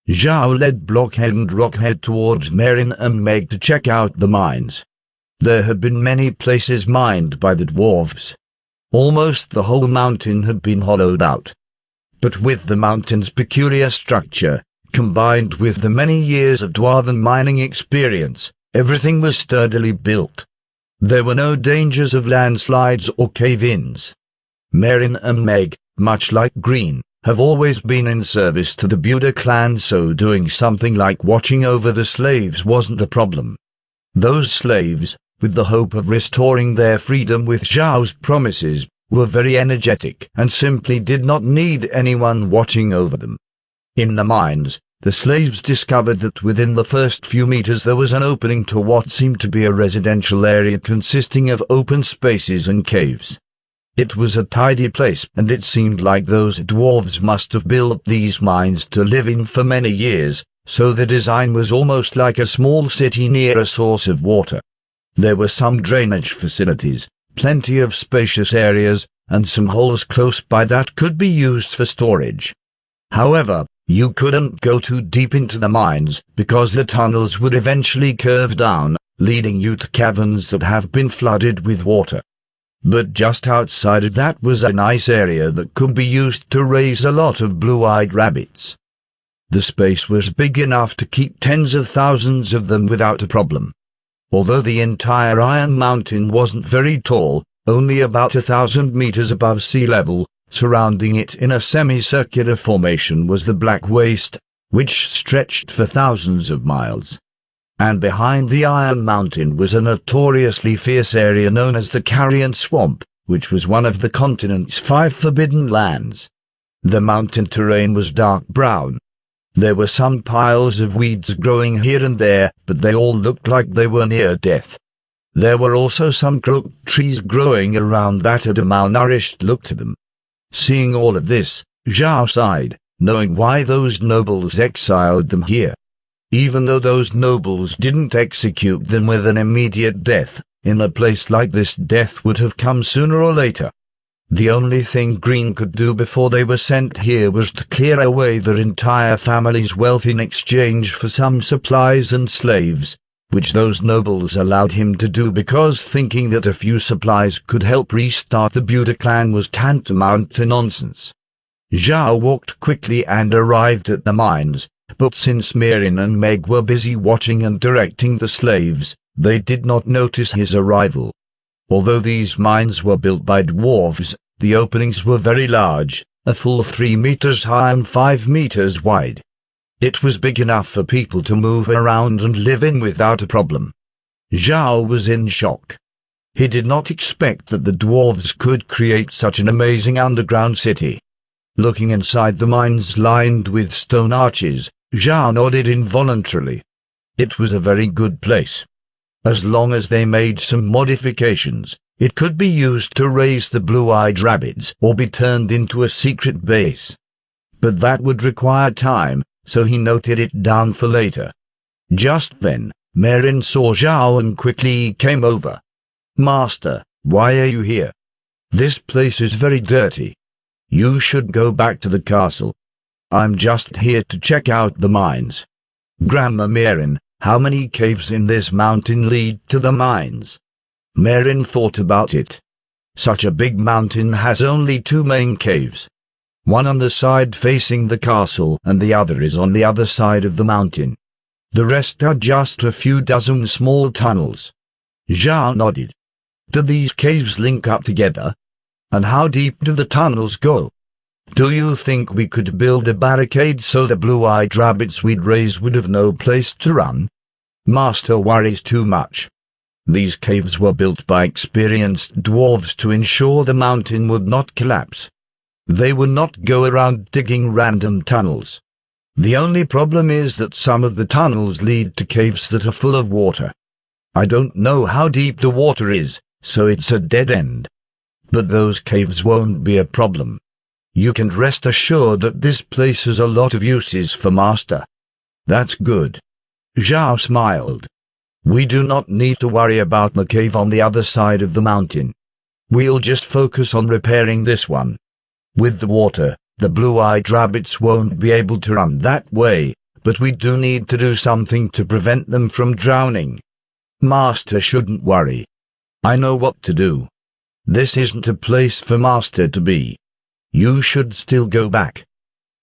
Zhao led Blockhead and Rockhead towards Merrin and Meg to check out the mines. There had been many places mined by the dwarves. Almost the whole mountain had been hollowed out. But with the mountain's peculiar structure, combined with the many years of dwarven mining experience, everything was sturdily built. There were no dangers of landslides or cave-ins. Merrin and Meg, much like Green, have always been in service to the Buda clan, so doing something like watching over the slaves wasn't a problem. Those slaves, with the hope of restoring their freedom with Zhao's promises, were very energetic and simply did not need anyone watching over them. In the mines, the slaves discovered that within the first few meters there was an opening to what seemed to be a residential area consisting of open spaces and caves. It was a tidy place, and it seemed like those dwarves must have built these mines to live in for many years, so the design was almost like a small city near a source of water. There were some drainage facilities, plenty of spacious areas, and some holes close by that could be used for storage. However, you couldn't go too deep into the mines, because the tunnels would eventually curve down, leading you to caverns that have been flooded with water. But just outside of that was a nice area that could be used to raise a lot of blue-eyed rabbits. The space was big enough to keep tens of thousands of them without a problem. Although the entire Iron Mountain wasn't very tall, only about 1,000 meters above sea level, surrounding it in a semicircular formation was the Black Waste, which stretched for thousands of miles. And behind the Iron Mountain was a notoriously fierce area known as the Carrion Swamp, which was one of the continent's 5 forbidden lands. The mountain terrain was dark brown. There were some piles of weeds growing here and there, but they all looked like they were near death. There were also some crooked trees growing around that had a malnourished look to them. Seeing all of this, Zhao sighed, knowing why those nobles exiled them here. Even though those nobles didn't execute them with an immediate death, in a place like this death would have come sooner or later. The only thing Green could do before they were sent here was to clear away their entire family's wealth in exchange for some supplies and slaves, which those nobles allowed him to do because thinking that a few supplies could help restart the Buda clan was tantamount to nonsense. Zhao walked quickly and arrived at the mines, but since Merrin and Meg were busy watching and directing the slaves, they did not notice his arrival. Although these mines were built by dwarves, the openings were very large, a full 3 meters high and 5 meters wide. It was big enough for people to move around and live in without a problem. Zhao was in shock. He did not expect that the dwarves could create such an amazing underground city. Looking inside the mines lined with stone arches, Zhao nodded involuntarily. It was a very good place. As long as they made some modifications, it could be used to raise the blue-eyed rabbits or be turned into a secret base. But that would require time, so he noted it down for later. Just then, Merrin saw Zhao and quickly came over. "Master, why are you here? This place is very dirty. You should go back to the castle. I'm just here to check out the mines." "Grandma Merrin, how many caves in this mountain lead to the mines?" Merrin thought about it. Such a big mountain has only 2 main caves. One on the side facing the castle and the other is on the other side of the mountain. The rest are just a few dozen small tunnels. Zhao nodded. "Do these caves link up together? And how deep do the tunnels go? Do you think we could build a barricade so the blue-eyed rabbits we'd raise would have no place to run?" "Master worries too much. These caves were built by experienced dwarves to ensure the mountain would not collapse. They would not go around digging random tunnels. The only problem is that some of the tunnels lead to caves that are full of water. I don't know how deep the water is, so it's a dead end. But those caves won't be a problem. You can rest assured that this place has a lot of uses for Master." "That's good." Zhao smiled. "We do not need to worry about the cave on the other side of the mountain. We'll just focus on repairing this one. With the water, the blue-eyed rabbits won't be able to run that way, but we do need to do something to prevent them from drowning. Master shouldn't worry. I know what to do. This isn't a place for Master to be. You should still go back.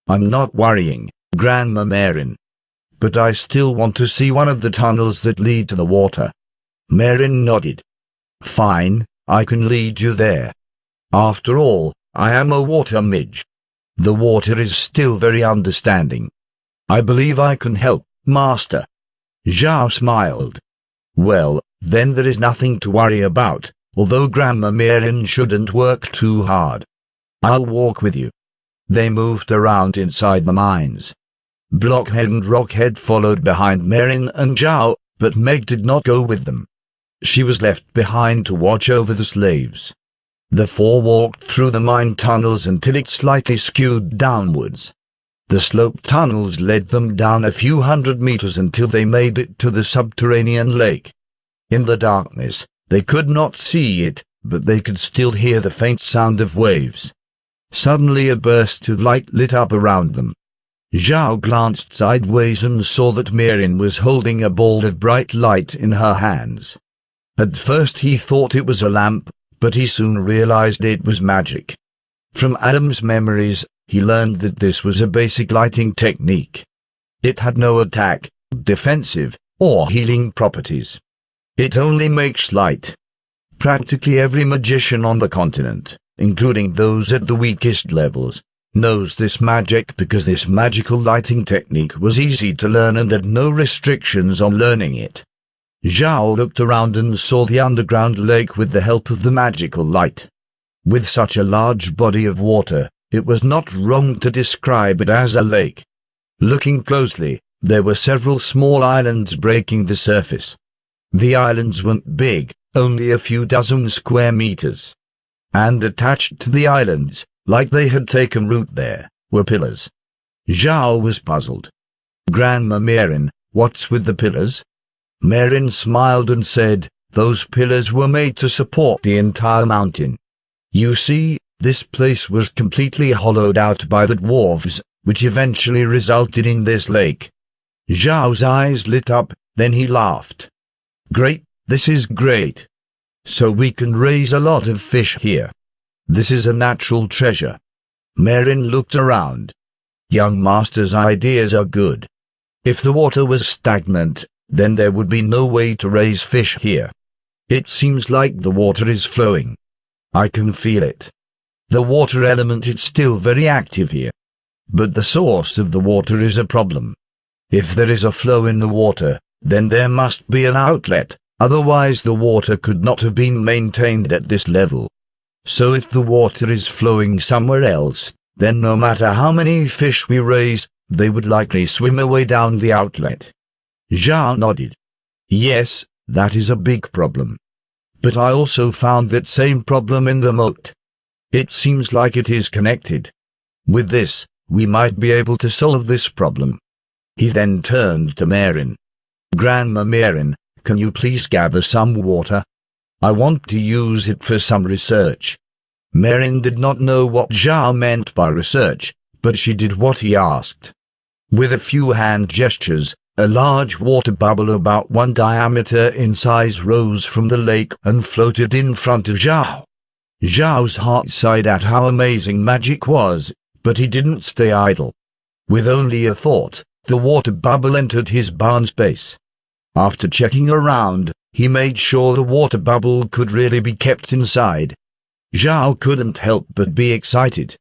I'm not worrying, Grandma Marin. But I still want to see one of the tunnels that lead to the water. Marin nodded. Fine, I can lead you there. After all, I am a water midge. The water is still very understanding. I believe I can help, Master. Zhao smiled. Well, then there is nothing to worry about, although Grandma Marin shouldn't work too hard. I'll walk with you. They moved around inside the mines. Blockhead and Rockhead followed behind Marin and Zhao, but Meg did not go with them. She was left behind to watch over the slaves. The four walked through the mine tunnels until it slightly skewed downwards. The sloped tunnels led them down a few hundred meters until they made it to the subterranean lake. In the darkness, they could not see it, but they could still hear the faint sound of waves. Suddenly a burst of light lit up around them. Zhao glanced sideways and saw that Marin was holding a ball of bright light in her hands. At first he thought it was a lamp, but he soon realized it was magic. From Adam's memories, he learned that this was a basic lighting technique. It had no attack, defensive, or healing properties. It only makes light. Practically every magician on the continent, including those at the weakest levels, knows this magic because this magical lighting technique was easy to learn and had no restrictions on learning it. Zhao looked around and saw the underground lake with the help of the magical light. With such a large body of water, it was not wrong to describe it as a lake. Looking closely, there were several small islands breaking the surface. The islands weren't big, only a few dozen square meters. And attached to the islands, like they had taken root there, were pillars. Zhao was puzzled. Grandma Marin, what's with the pillars? Marin smiled and said, those pillars were made to support the entire mountain. You see, this place was completely hollowed out by the dwarves, which eventually resulted in this lake. Zhao's eyes lit up, then he laughed. Great, this is great. So we can raise a lot of fish here. This is a natural treasure. Marin looked around. Young Master's ideas are good. If the water was stagnant, then there would be no way to raise fish here. It seems like the water is flowing. I can feel it. The water element is still very active here. But the source of the water is a problem. If there is a flow in the water, then there must be an outlet, otherwise the water could not have been maintained at this level. So if the water is flowing somewhere else, then no matter how many fish we raise, they would likely swim away down the outlet. Zhao nodded. Yes, that is a big problem. But I also found that same problem in the moat. It seems like it is connected. With this, we might be able to solve this problem. He then turned to Marin. Grandma Marin, can you please gather some water? I want to use it for some research. Marin did not know what Zhao meant by research, but she did what he asked. With a few hand gestures, a large water bubble about 1 diameter in size rose from the lake and floated in front of Zhao. Zhao's heart sighed at how amazing magic was, but he didn't stay idle. With only a thought, the water bubble entered his barn space. After checking around, he made sure the water bubble could really be kept inside. Zhao couldn't help but be excited.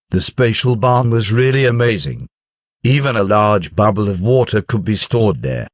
The spatial barn was really amazing. Even a large bubble of water could be stored there.